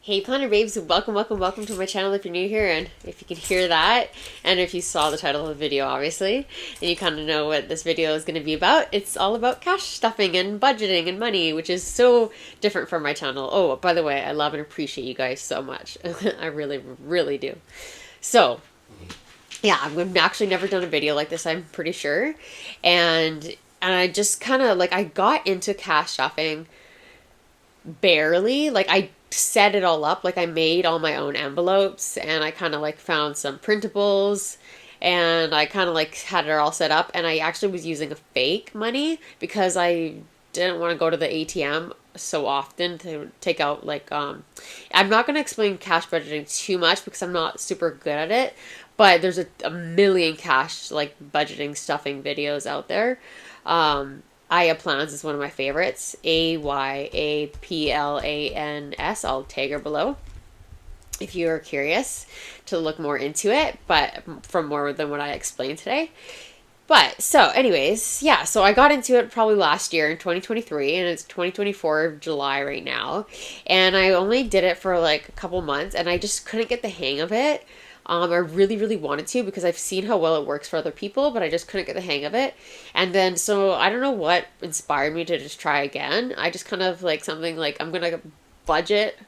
Hey Planner Babes, welcome to my channel if you're new here, and if you can hear that, and if you saw the title of the video obviously, and you kind of know what this video is going to be about, it's all about cash stuffing and budgeting and money, which is so different from my channel. Oh, by the way, I love and appreciate you guys so much. I really, really do. So, yeah, I've actually never done a video like this, I'm pretty sure, and I just kind of, like, I got into cash stuffing barely. Like, I set it all up. Like, I made all my own envelopes, and I kind of like found some printables, and I kind of like had it all set up, and I actually was using a fake money because I didn't want to go to the ATM so often to take out, like, I'm not going to explain cash budgeting too much because I'm not super good at it, but there's a million cash, like, budgeting stuffing videos out there. Aya Plans is one of my favorites. AYAPLANS. I'll tag her below if you're curious to look more into it, but from more than what I explained today. But so, anyways, yeah, so I got into it probably last year in 2023, and it's 2024 July right now. And I only did it for like a couple months, and I just couldn't get the hang of it. I really, really wanted to because I've seen how well it works for other people, but I just couldn't get the hang of it. And then, so I don't know what inspired me to just try again. I just kind of like something like, I'm going to budget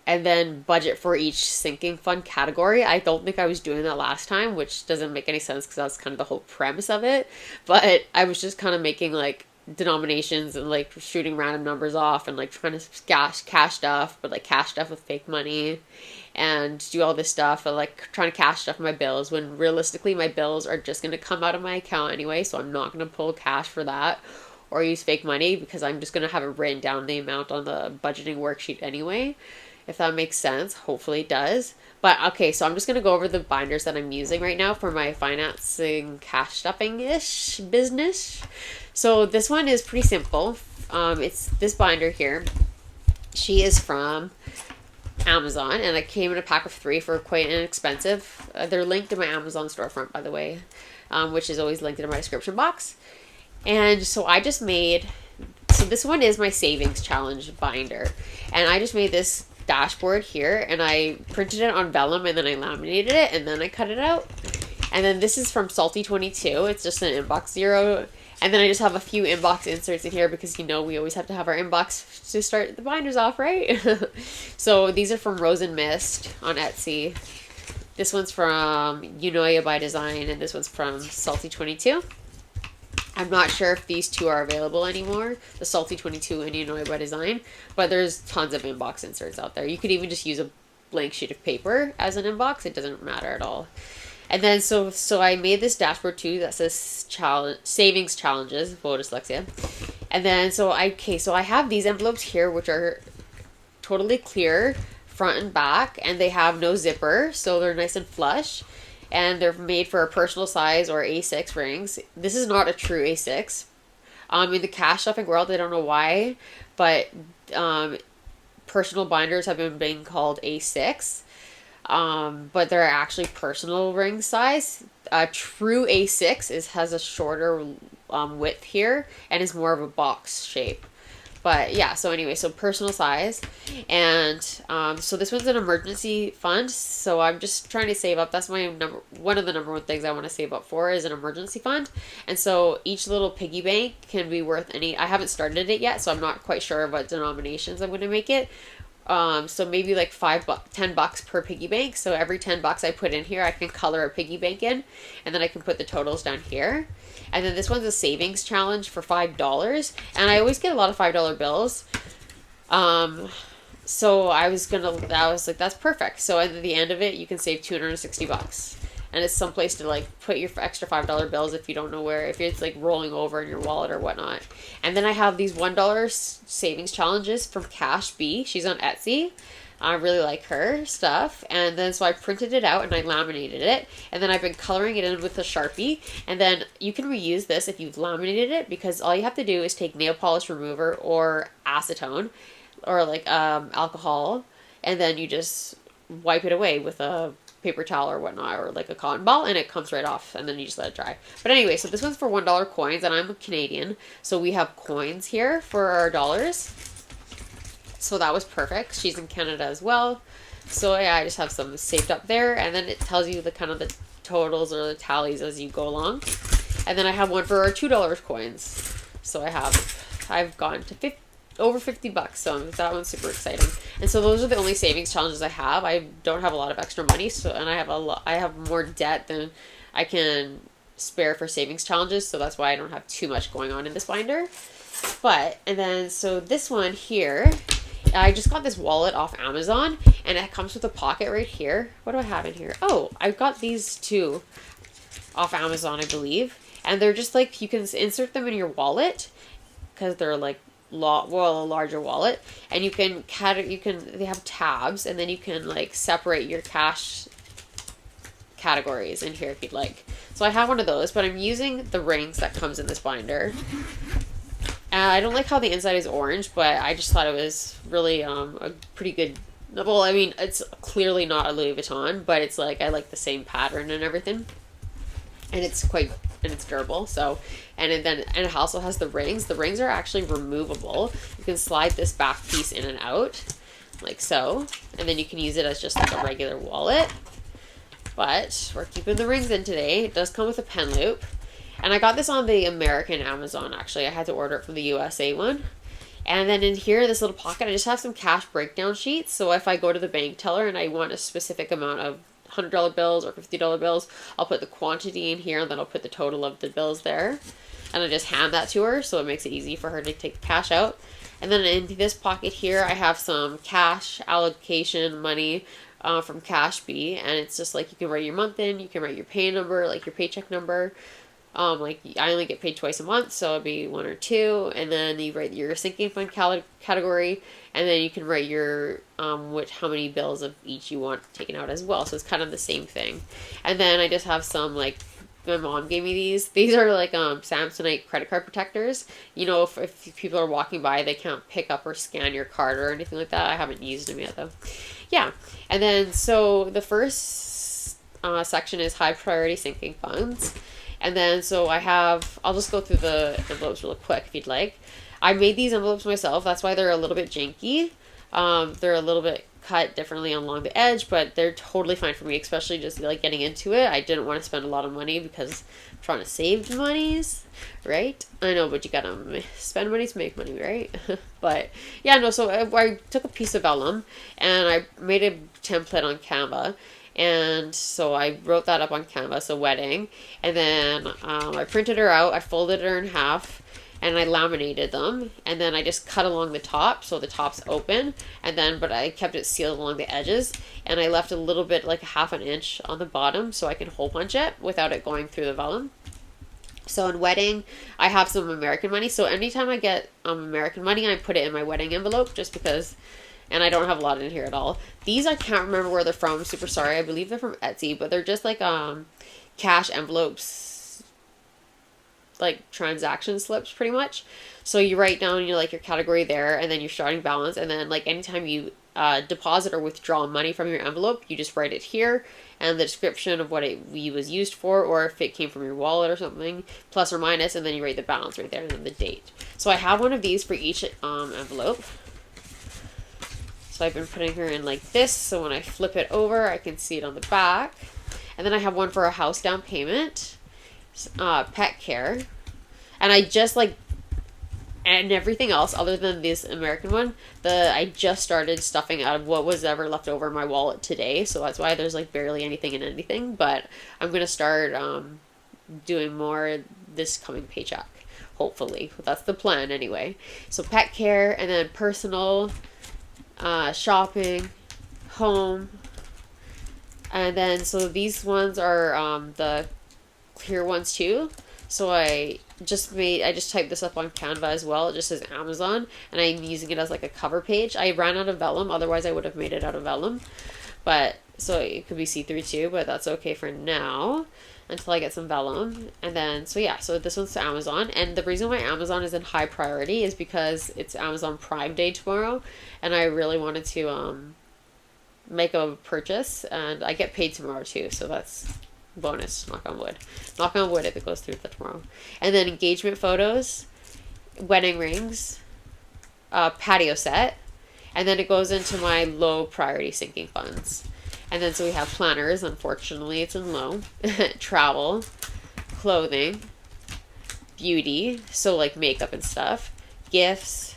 and then budget for each sinking fund category. I don't think I was doing that last time, which doesn't make any sense because that's kind of the whole premise of it. But I was just kind of making like denominations and like shooting random numbers off and like trying to cash stuff, but like cash stuff with fake money and do all this stuff and like trying to cash stuff my bills when realistically my bills are just going to come out of my account anyway, so I'm not going to pull cash for that or use fake money because I'm just going to have it written down the amount on the budgeting worksheet anyway, if that makes sense. Hopefully it does. But okay, so I'm just going to go over the binders that I'm using right now for my financing cash stuffing-ish business. So this one is pretty simple. It's this binder here. She is from Amazon, and it came in a pack of 3 for quite inexpensive. They're linked in my Amazon storefront, by the way, which is always linked in my description box. And so I just made, so this one is my savings challenge binder, and I just made this dashboard here, and I printed it on vellum, and then I laminated it, and then I cut it out. And then this is from Salty 22. It's just an inbox zero. And then I just have a few inbox inserts in here because, you know, we always have to have our inbox to start the binders off, right? So these are from Rose and Mist on Etsy. This one's from Unoya by Design, and this one's from Salty 22. I'm not sure if these two are available anymore, the Salty 22 and Unoya by Design, but there's tons of inbox inserts out there. You could even just use a blank sheet of paper as an inbox. It doesn't matter at all. And then, so I made this dashboard too that says savings challenges, full dyslexia. And then, so I have these envelopes here, which are totally clear front and back, and they have no zipper, so they're nice and flush. And they're made for a personal size or A6 rings. This is not a true A6. In the cash stuffing world, I don't know why, but personal binders have been being called A6. But they're actually personal ring size. A true A6 has a shorter width here and is more of a box shape. But yeah, so anyway, so personal size. And so this one's an emergency fund. So I'm just trying to save up. That's my one of the number one things I want to save up for is an emergency fund. And so each little piggy bank can be worth I haven't started it yet, so I'm not quite sure what denominations I'm going to make it. So maybe like $10 per piggy bank. So every $10 I put in here, I can color a piggy bank in, and then I can put the totals down here. And then this one's a savings challenge for $5, and I always get a lot of $5 bills. So I was like, that's perfect. So at the end of it, you can save $260. And it's someplace to like put your extra $5 bills if you don't know where, if it's like rolling over in your wallet or whatnot. And then I have these $1 savings challenges from Cash B. She's on Etsy. I really like her stuff. And then so I printed it out and I laminated it. And then I've been coloring it in with a Sharpie. And then you can reuse this if you've laminated it, because all you have to do is take nail polish remover or acetone or like alcohol, and then you just wipe it away with a paper towel or whatnot, or like a cotton ball, and it comes right off, and then you just let it dry. But anyway, so this one's for $1 coins, and I'm Canadian, so we have coins here for our dollars. So that was perfect. She's in Canada as well. So yeah, I just have some saved up there, and then it tells you the kind of the totals or the tallies as you go along. And then I have one for our $2 coins. So I've gone to over $50, so that one's super exciting. And so those are the only savings challenges I have. I don't have a lot of extra money, so and I have more debt than I can spare for savings challenges, so that's why I don't have too much going on in this binder. And then so this one here, I just got this wallet off Amazon, and it comes with a pocket right here. What do I have in here? Oh, I've got these two off Amazon, I believe. And they're just like, you can insert them in your wallet because they're like a larger wallet, and they have tabs, and then you can like separate your cash categories in here if you'd like. So I have one of those, but I'm using the rings that comes in this binder. I don't like how the inside is orange, but I just thought it was really a pretty good. Well, I mean, it's clearly not a Louis Vuitton, but it's like I like the same pattern and everything, and it's durable. So, and it also has the rings. The rings are actually removable. You can slide this back piece in and out, like so, and then you can use it as just like a regular wallet. But we're keeping the rings in today. It does come with a pen loop. And I got this on the American Amazon, actually. I had to order it from the USA one. And then in here, this little pocket, I just have some cash breakdown sheets. So if I go to the bank teller and I want a specific amount of $100 bills or $50 bills, I'll put the quantity in here, and then I'll put the total of the bills there. And I just hand that to her, so it makes it easy for her to take the cash out. And then in this pocket here, I have some cash allocation money from Cashbee. And it's just like you can write your month in, you can write your pay number, like your paycheck number. Like I only get paid twice a month, so it'll be 1 or 2, and then you write your sinking fund category, and then you can write your how many bills of each you want taken out as well. So it's kind of the same thing. And then I just have some, like, my mom gave me these. These are like Samsonite credit card protectors. You know, if people are walking by, they can't pick up or scan your card or anything like that. I haven't used them yet though. Yeah, and then so the first section is high priority sinking funds. And then, so I'll just go through the envelopes real quick if you'd like. I made these envelopes myself. That's why they're a little bit janky. They're a little bit cut differently along the edge, but they're totally fine for me, especially just like getting into it. I didn't want to spend a lot of money because I'm trying to save monies, right? I know, but you gotta spend money to make money, right? But yeah, no, so I took a piece of vellum and I made a template on Canva. And so I wrote that up on Canva, so wedding. And then I printed her out, I folded her in half, and I laminated them. And then I just cut along the top, so the top's open. But I kept it sealed along the edges. And I left a little bit, like a half an inch on the bottom, so I can hole punch it without it going through the vellum. So in wedding, I have some American money. So anytime I get American money, I put it in my wedding envelope just because... And I don't have a lot in here at all. These I can't remember where they're from. I'm super sorry. I believe they're from Etsy, but they're just like cash envelopes, like transaction slips pretty much. So you write down your category there, and then your starting balance, and then like anytime you deposit or withdraw money from your envelope, you just write it here and the description of what it was used for, or if it came from your wallet or something, plus or minus, and then you write the balance right there and then the date. So I have one of these for each envelope. So I've been putting her in like this, so when I flip it over, I can see it on the back. And then I have one for a house down payment, pet care, and I just and everything else other than this American one, I just started stuffing out of what was ever left over in my wallet today, so that's why there's like barely anything in anything, but I'm going to start doing more this coming paycheck, hopefully. That's the plan anyway. So pet care, and then personal... shopping, home, and then so these ones are the clear ones too. So I just typed this up on Canva as well. It just says Amazon, and I'm using it as like a cover page. I ran out of vellum, otherwise I would have made it out of vellum, but so it could be see-through too, but that's okay for now until I get some vellum. And then so this one's to Amazon, and the reason why Amazon is in high priority is because it's Amazon Prime Day tomorrow, and I really wanted to make a purchase, and I get paid tomorrow too, so that's bonus. Knock on wood if it goes through for tomorrow. And then engagement photos, wedding rings, patio set. And then it goes into my low priority sinking funds. And then so we have planners, unfortunately it's in low, travel, clothing, beauty, so like makeup and stuff, gifts.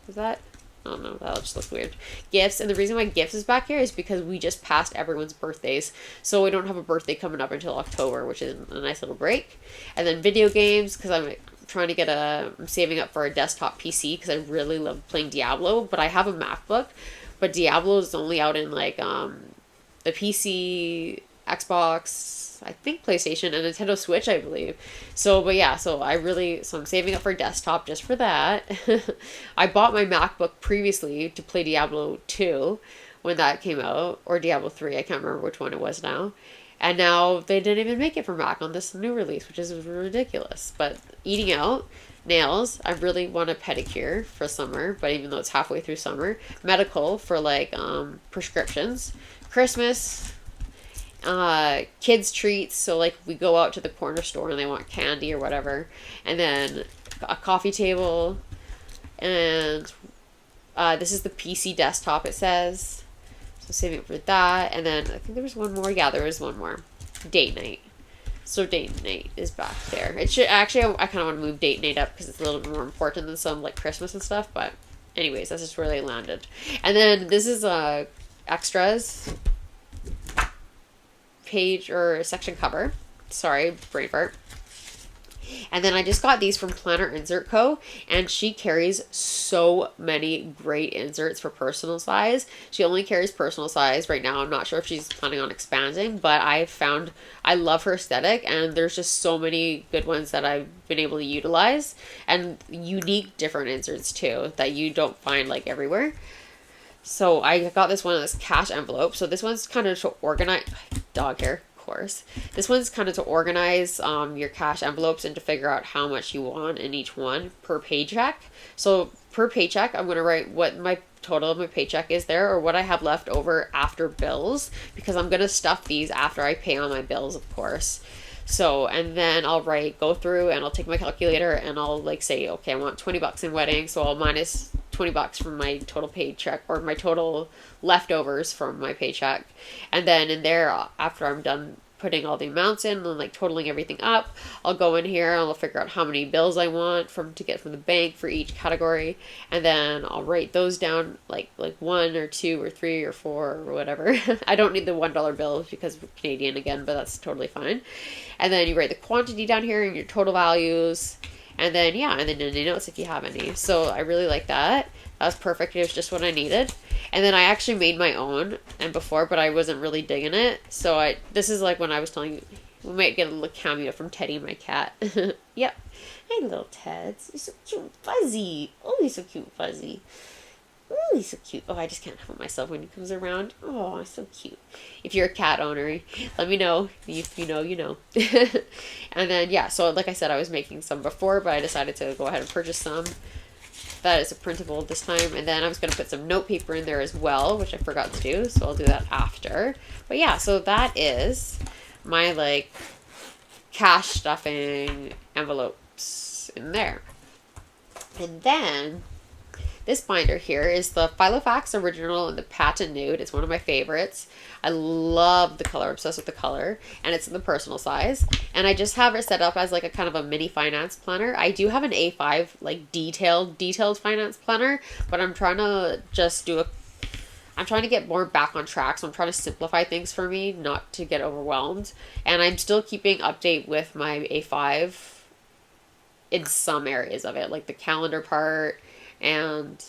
Is that? I don't know, that'll just look weird. Gifts, and the reason why gifts is back here is because we just passed everyone's birthdays. So we don't have a birthday coming up until October, which is a nice little break. And then video games, because I'm trying to get I'm saving up for a desktop PC because I really love playing Diablo, but I have a MacBook, but Diablo is only out in like the PC, Xbox, I think PlayStation, and Nintendo Switch, I believe. So, but yeah, so I'm saving up for a desktop just for that. I bought my MacBook previously to play Diablo 2 when that came out, or Diablo 3, I can't remember which one it was now. And now they didn't even make it for Mac on this new release, which is ridiculous. But eating out, nails, I really want a pedicure for summer, but even though it's halfway through summer. Medical for like prescriptions. Christmas, kids treats, so like we go out to the corner store and they want candy or whatever. And then a coffee table. And this is the PC desktop, it says. So saving it for that. And then I think there was one more. Yeah, there was one more. Date night. So date night is back there. It should actually, I kind of want to move date night up because it's a little bit more important than some like Christmas and stuff. But anyways, that's just where they landed. And then this is extras page or section cover. Sorry, brain fart. And then I just got these from Planner Insert Co. And she carries so many great inserts for personal size. She only carries personal size right now. I'm not sure if she's planning on expanding, but I love her aesthetic, and there's just so many good ones that I've been able to utilize, and unique different inserts too that you don't find like everywhere. So I got this one of this cash envelope. So this one's kind of to organize dog hair. Course. This one's kind of to organize your cash envelopes and to figure out how much you want in each one per paycheck. So per paycheck, I'm going to write what my total of my paycheck is there, or what I have left over after bills, because I'm going to stuff these after I pay all my bills, of course. So, and then I'll go through and I'll take my calculator and I'll like say, okay, I want $20 in wedding. So I'll minus $20 from my total paycheck, or my total leftovers from my paycheck. And then in there, after I'm done putting all the amounts in and like totaling everything up, I'll go in here and I'll figure out how many bills I want to get from the bank for each category, and then I'll write those down like 1 or 2 or 3 or 4 or whatever. I don't need the $1 bills because we're Canadian again, but that's totally fine. And then you write the quantity down here and your total values, and then and then any notes if you have any. So I really like that. That was perfect. It was just what I needed. And then I actually made my own but I wasn't really digging it. So this is like when I was telling you, we might get a little cameo from Teddy, my cat. Yep. Hey, little Teds. You're so cute, fuzzy. Oh, he's so cute, fuzzy. Oh, he's so cute. Oh, I just can't help myself when he comes around. Oh, so cute. If you're a cat owner, let me know. If you know, you know. And then, so like I said, I was making some before, but I decided to go ahead and purchase some. That is a printable this time. And then I was going to put some note paper in there as well, which I forgot to do. So I'll do that after. But so that is my like cash stuffing envelopes in there. And then this binder here is the Filofax Original in the Patent Nude. It's one of my favorites. I love the color, obsessed with the color, and it's in the personal size. And I just have it set up as like a kind of a mini finance planner. I do have an A5 like detailed finance planner, but I'm trying to just I'm trying to get more back on track, so I'm trying to simplify things for me, not to get overwhelmed. And I'm still keeping update with my A5 in some areas of it, like the calendar part, and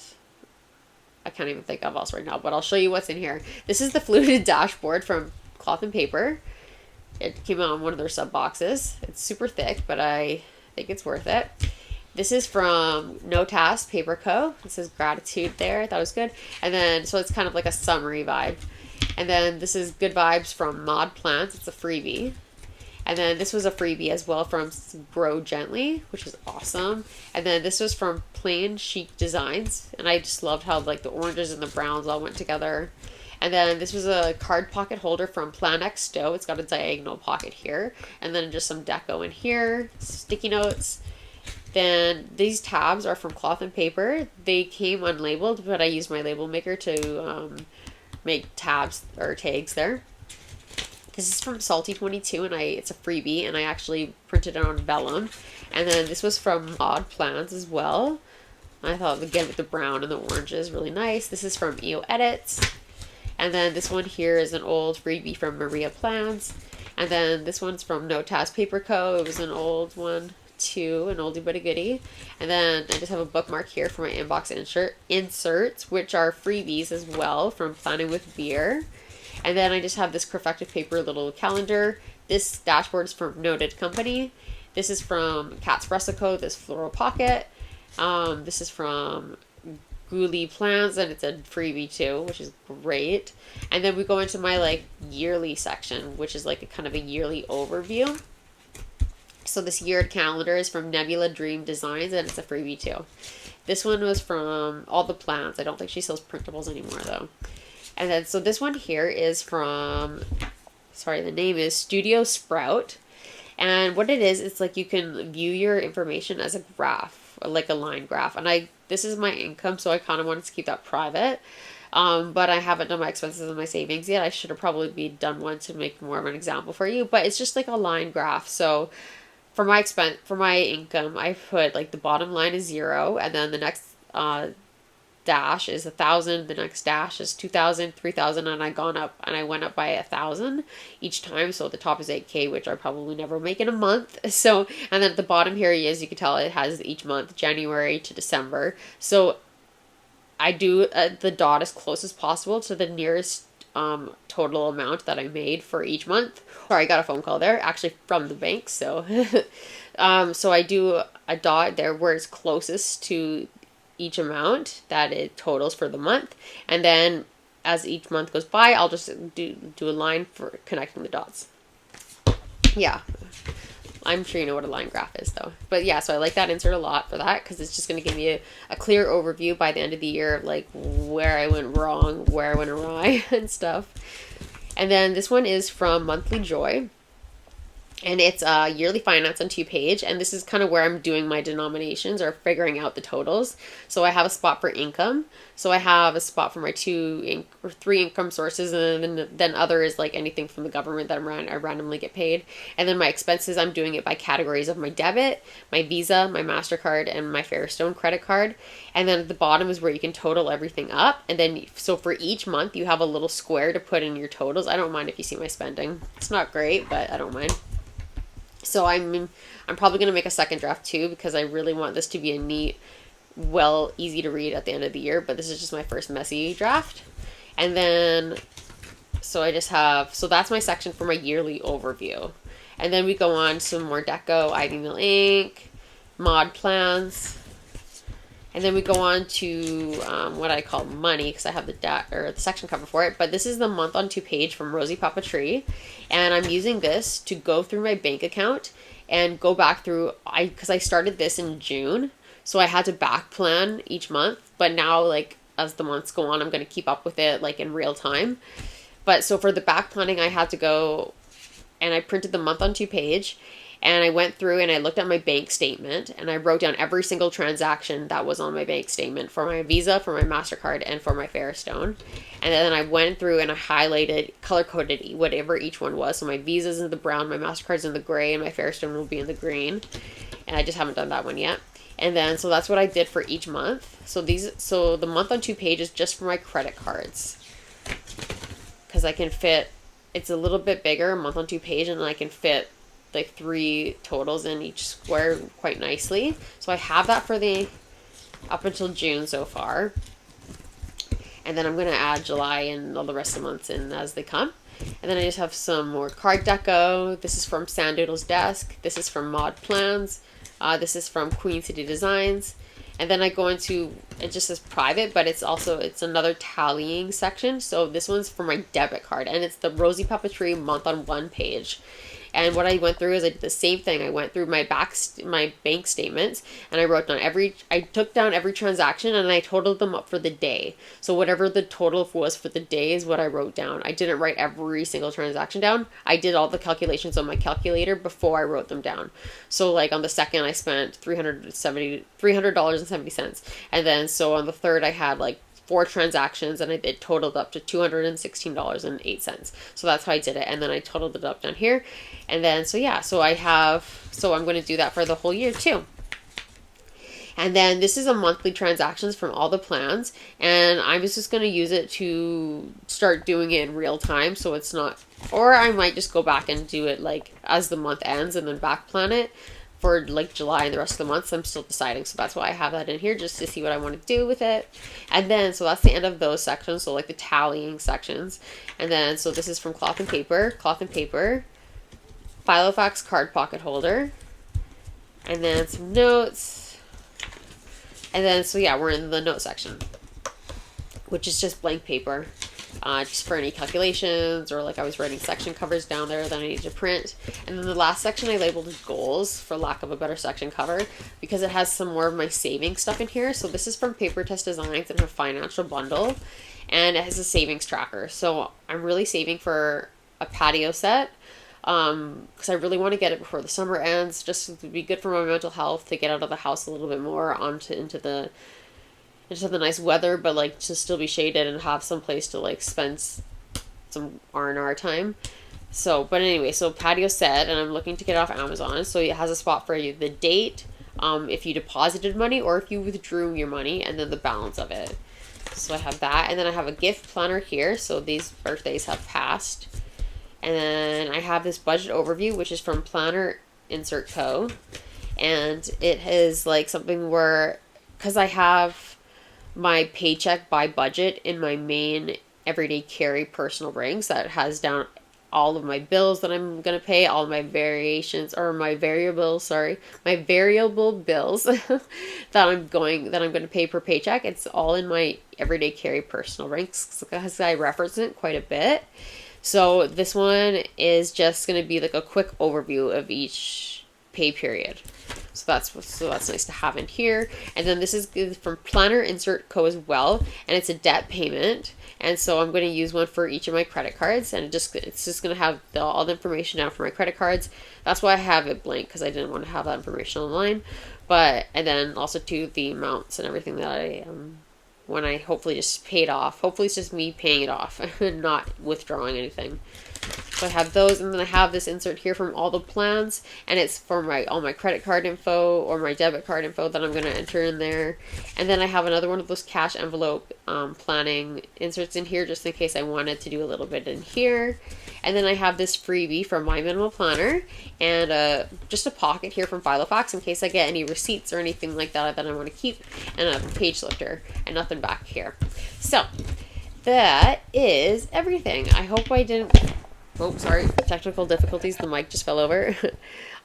I can't even think of else right now, but I'll show you what's in here. This is the fluted dashboard from Cloth and Paper. It came out on one of their sub boxes. It's super thick, but I think it's worth it. This is from No Task Paper Co. It says gratitude there. That was good. And then, so it's kind of like a summary vibe. And then this is Good Vibes from Mod Plants. It's a freebie. And then this was a freebie as well from Grow Gently, which is awesome. And then this was from Plain Chic Designs. And I just loved how like the oranges and the browns all went together. And then this was a card pocket holder from Plan X Stowe. It's got a diagonal pocket here. And then just some deco in here, sticky notes. Then these tabs are from Cloth and Paper. They came unlabeled, but I used my label maker to make tabs or tags there. This is from Salty 22, and it's a freebie, and I actually printed it on vellum. And then this was from Mod Plans as well. I thought, again, with the brown and the orange is really nice. This is from EO Edits. And then this one here is an old freebie from Maria Plans. And then this one's from Notas Paper Co. It was an old one too, an oldie but a goodie. And then I just have a bookmark here for my inbox inserts, which are freebies as well from Planning with Beer. And then I just have this Crafective Paper little calendar. This dashboard is from Noted Company. This is from Catspresso Co. This floral pocket. This is from Gouli Plans, and it's a freebie too, which is great. And then we go into my like yearly section, which is like a kind of a yearly overview. So this yeared calendar is from Nebula Dream Designs, and it's a freebie too. This one was from All the Plans. I don't think she sells printables anymore though. And then so this one here is from, sorry, the name is Studio Sprout. And what it is, it's like you can view your information as a graph, like a line graph. And this is my income, so I kind of wanted to keep that private. But I haven't done my expenses and my savings yet. I should have probably done one to make more of an example for you. But it's just like a line graph. So for my income, I put like the bottom line is 0, and then the next dash is 1,000, the next dash is 2,000, 3,000, and I went up by 1,000 each time. So the top is 8K, which I probably never make in a month. So, and then at the bottom here, as you can tell, it has each month, January to December. So I do the dot as close as possible to the nearest total amount that I made for each month. Sorry, I got a phone call there, actually from the bank. So, so I do a dot there where it's closest to each amount that it totals for the month, and then as each month goes by, I'll just do a line for connecting the dots. Yeah, I'm sure you know what a line graph is though. But yeah, so I like that insert a lot for that, because it's just going to give me a clear overview by the end of the year of like where I went wrong, where I went awry and stuff. And then this one is from Monthly Joy. And it's a yearly finance on 2-page, and this is kind of where I'm doing my denominations or figuring out the totals. So I have a spot for income. So I have a spot for my 3 income sources, and then other is like anything from the government that I randomly get paid. And then my expenses, I'm doing it by categories of my debit, my Visa, my MasterCard, and my Fairstone credit card. And then at the bottom is where you can total everything up. And then, so for each month, you have a little square to put in your totals. I don't mind if you see my spending. It's not great, but I don't mind. So I'm probably going to make a second draft too, because I really want this to be a neat, easy to read at the end of the year. But this is just my first messy draft. And then, so that's my section for my yearly overview. And then we go on to some more deco, Ivy Mill ink, Mod Plans. And then we go on to what I call money, because I have the section cover for it. But this is the month on 2-page from Rosie Papetree, and I'm using this to go through my bank account and go back through. Because I started this in June, so I had to back plan each month. But now, like as the months go on, I'm going to keep up with it like in real time. But so for the back planning, I had to go and I printed the month on 2-page. And I went through and I looked at my bank statement, and I wrote down every single transaction that was on my bank statement for my Visa, for my MasterCard, and for my Fairstone. And then I went through and I highlighted, color-coded whatever each one was. So my Visa's in the brown, my MasterCard's in the gray, and my Fairstone will be in the green. And I just haven't done that one yet. And then, so that's what I did for each month. So the month on 2-page is just for my credit cards. Because I can fit, it's a little bit bigger, a month on 2-page, and I can fit like 3 totals in each square quite nicely. So I have that for up until June so far. And then I'm going to add July and all the rest of the months in as they come. And then I just have some more card deco. This is from Sandoodle's Desk. This is from Mod Plans. This is from Queen City Designs. And then I go into, it just says private, but it's another tallying section. So this one's for my debit card, and it's the Rosie Papetree month on 1 page. And what I went through is I did the same thing. I went through my bank statements, and I wrote down I took down every transaction, and I totaled them up for the day. So whatever the total was for the day is what I wrote down. I didn't write every single transaction down. I did all the calculations on my calculator before I wrote them down. So like on the second, I spent $300.70. And then so on the third, I had like 4 transactions, and it totaled up to $216.08. So that's how I did it. And then I totaled it up down here. And then, so yeah, so I'm going to do that for the whole year too. And then this is a monthly transactions from all the plans. And I'm just going to use it to start doing it in real time. So it's not, or I might just go back and do it like as the month ends and then back plan it for like July and the rest of the months. I'm still deciding. So that's why I have that in here, just to see what I want to do with it. And then, so that's the end of those sections. So like the tallying sections. And then, so this is from cloth and paper, Filofax card pocket holder, and then some notes. And then, so yeah, we're in the note section, which is just blank paper. Just for any calculations, or like I was writing section covers down there that I need to print. And then the last section I labeled goals, for lack of a better section cover, because it has some more of my saving stuff in here. So this is from Paper Test Designs and her financial bundle, and it has a savings tracker. So I'm really saving for a patio set, because I really want to get it before the summer ends, just to be good for my mental health, to get out of the house a little bit more, into the nice weather, but like to still be shaded and have some place to like spend some R&R time. So, but anyway, so patio set, and I'm looking to get it off Amazon. So it has a spot for you, the date, if you deposited money or if you withdrew your money, and then the balance of it. So I have that, and then I have a gift planner here. So these birthdays have passed. And then I have this budget overview, which is from Planner Insert Co. And it is like something where, because I have my paycheck by budget in my main everyday carry personal rings that has down all of my bills that I'm going to pay, all of my my variable bills that I'm going to pay per paycheck. It's all in my everyday carry personal rings, because I reference it quite a bit. So this one is just going to be like a quick overview of each pay period. So that's nice to have in here. And then this is from Planner Insert Co. as well, and it's a debt payment. And so I'm going to use one for each of my credit cards, and it's just going to have all the information down for my credit cards. That's why I have it blank, because I didn't want to have that information online. And then also the amounts and everything that I when I hopefully just paid off. Hopefully it's just me paying it off and not withdrawing anything. So I have those, and then I have this insert here from all the plans, and it's for all my credit card info or my debit card info that I'm going to enter in there. And then I have another one of those cash envelope planning inserts in here, just in case I wanted to do a little bit in here. And then I have this freebie from My Minimal Planner, and just a pocket here from Filofax in case I get any receipts or anything like that I want to keep, and a page lifter, and nothing back here. So that is everything. I hope I didn't... Oh, sorry, technical difficulties. The mic just fell over.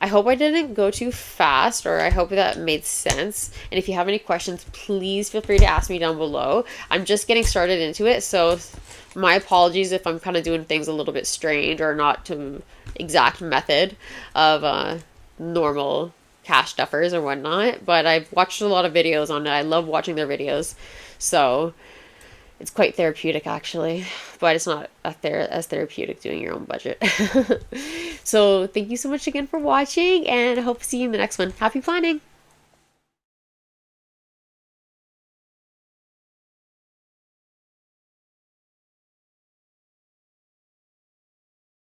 I hope I didn't go too fast, or I hope that made sense. And if you have any questions, please feel free to ask me down below. I'm just getting started into it, so my apologies if I'm kind of doing things a little bit strange or not to exact method of normal cash stuffers or whatnot. But I've watched a lot of videos on it. I love watching their videos, so it's quite therapeutic, actually, but it's not as therapeutic doing your own budget. So thank you so much again for watching, and I hope to see you in the next one. Happy planning!